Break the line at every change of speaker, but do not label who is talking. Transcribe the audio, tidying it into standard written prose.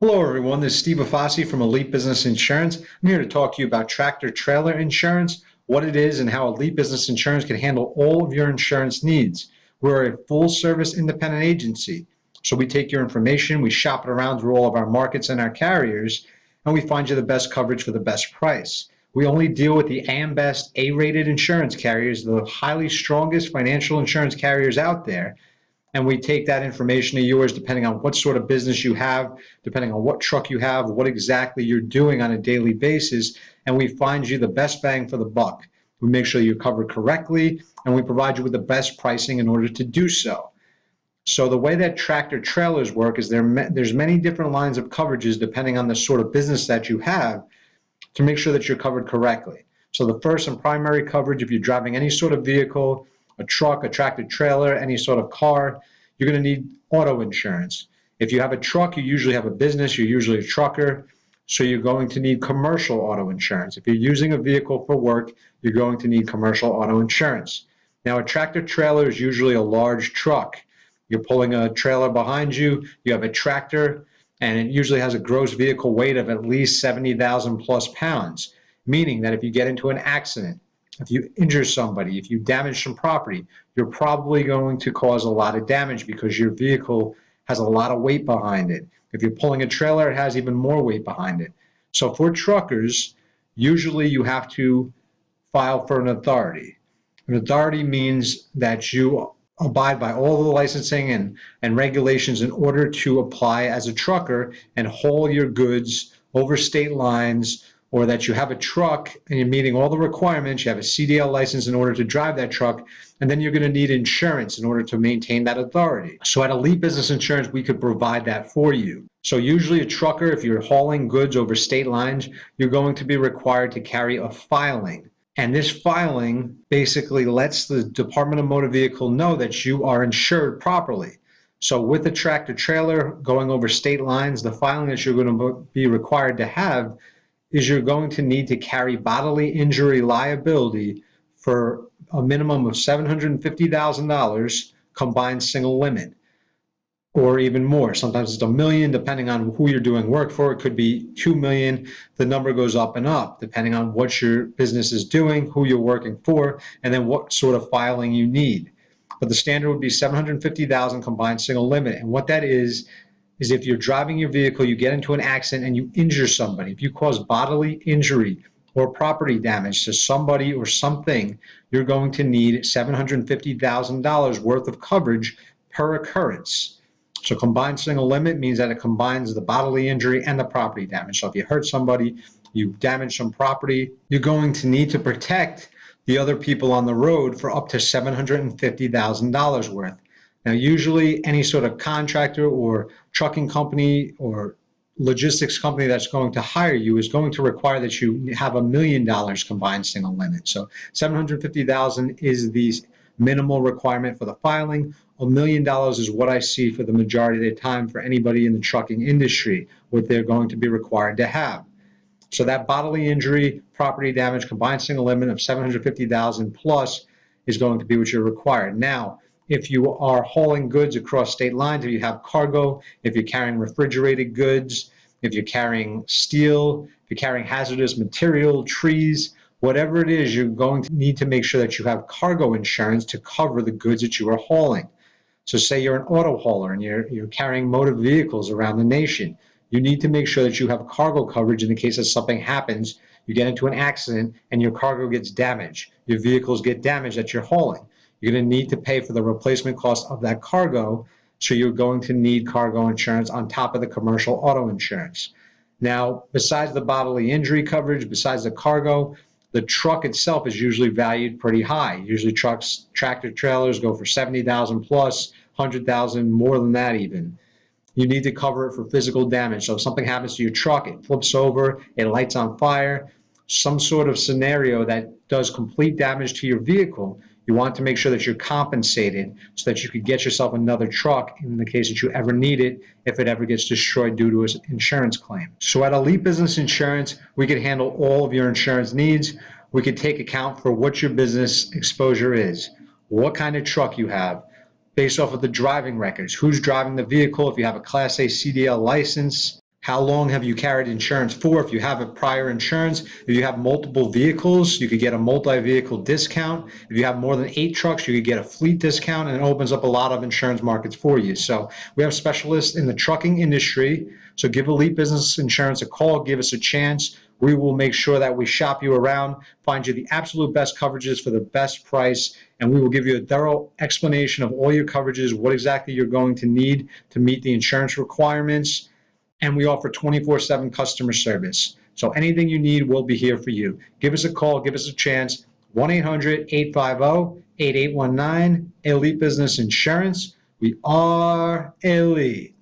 Hello, everyone. This is Steve Afasi from Elite Business Insurance. I'm here to talk to you about tractor trailer insurance, what it is, and how Elite Business Insurance can handle all of your insurance needs. We're a full service independent agency. So we take your information, we shop it around through all of our markets and our carriers, and we find you the best coverage for the best price. We only deal with the AM Best A-rated insurance carriers, the highly strongest financial insurance carriers out there. And we take that information of yours depending on what sort of business you have, depending on what truck you have, what exactly you're doing on a daily basis, and we find you the best bang for the buck. We make sure you're covered correctly, and we provide you with the best pricing in order to do so. So the way that tractor trailers work is there's many different lines of coverages depending on the sort of business that you have to make sure that you're covered correctly. So the first and primary coverage, if you're driving any sort of vehicle, a truck, a tractor trailer, any sort of car, you're going to need auto insurance. If you have a truck, you usually have a business, you're usually a trucker, so you're going to need commercial auto insurance. If you're using a vehicle for work, you're going to need commercial auto insurance. Now, a tractor trailer is usually a large truck. You're pulling a trailer behind you, you have a tractor, and it usually has a gross vehicle weight of at least 70,000 plus pounds, meaning that if you get into an accident, if you injure somebody, if you damage some property, you're probably going to cause a lot of damage because your vehicle has a lot of weight behind it. If you're pulling a trailer, it has even more weight behind it. So for truckers, usually you have to file for an authority. An authority means that you abide by all the licensing and regulations in order to apply as a trucker and haul your goods over state lines, or that you have a truck and you're meeting all the requirements, you have a CDL license in order to drive that truck, and then you're going to need insurance in order to maintain that authority. So at Elite Business Insurance, we could provide that for you. So usually a trucker, if you're hauling goods over state lines, you're going to be required to carry a filing. And this filing basically lets the Department of Motor Vehicle know that you are insured properly. So with a tractor trailer going over state lines, the filing that you're going to be required to have is you're going to need to carry bodily injury liability for a minimum of $750,000 combined single limit, or even more. Sometimes it's $1 million, depending on who you're doing work for. It could be $2 million. The number goes up and up, depending on what your business is doing, who you're working for, and then what sort of filing you need. But the standard would be $750,000 combined single limit. And what that is if you're driving your vehicle, you get into an accident and you injure somebody. If you cause bodily injury or property damage to somebody or something, you're going to need $750,000 worth of coverage per occurrence. So combined single limit means that it combines the bodily injury and the property damage. So if you hurt somebody, you damage some property, you're going to need to protect the other people on the road for up to $750,000 worth. Now, usually any sort of contractor or trucking company or logistics company that's going to hire you is going to require that you have $1 million combined single limit. So $750,000 is the minimal requirement for the filing. $1 million is what I see for the majority of the time for anybody in the trucking industry, what they're going to be required to have. So that bodily injury, property damage, combined single limit of $750,000 plus is going to be what you're required. Now, if you are hauling goods across state lines, if you have cargo, if you're carrying refrigerated goods, if you're carrying steel, if you're carrying hazardous material, trees, whatever it is, you're going to need to make sure that you have cargo insurance to cover the goods that you are hauling. So say you're an auto hauler and you're carrying motor vehicles around the nation. You need to make sure that you have cargo coverage in the case that something happens, you get into an accident and your cargo gets damaged, your vehicles get damaged that you're hauling. You're going to need to pay for the replacement cost of that cargo, so you're going to need cargo insurance on top of the commercial auto insurance. Now, besides the bodily injury coverage, besides the cargo, the truck itself is usually valued pretty high. Usually trucks, tractor trailers go for $70,000 plus, $100,000, more than that even. You need to cover it for physical damage. So if something happens to your truck, it flips over, it lights on fire, some sort of scenario that does complete damage to your vehicle, you want to make sure that you're compensated so that you could get yourself another truck in the case that you ever need it, if it ever gets destroyed due to an insurance claim. So at Elite Business Insurance, we could handle all of your insurance needs. We could take account for what your business exposure is, what kind of truck you have, based off of the driving records, who's driving the vehicle, if you have a Class A CDL license, How long have you carried insurance for? If you have a prior insurance, if you have multiple vehicles, you could get a multi-vehicle discount. If you have more than 8 trucks, you could get a fleet discount, and it opens up a lot of insurance markets for you. So we have specialists in the trucking industry. So give Elite Business Insurance a call, give us a chance. We will make sure that we shop you around, find you the absolute best coverages for the best price, and we will give you a thorough explanation of all your coverages, what exactly you're going to need to meet the insurance requirements, and we offer 24/7 customer service. So anything you need, we'll be here for you. Give us a call, give us a chance. 1-800-850-8819, Elite Business Insurance. We are Elite.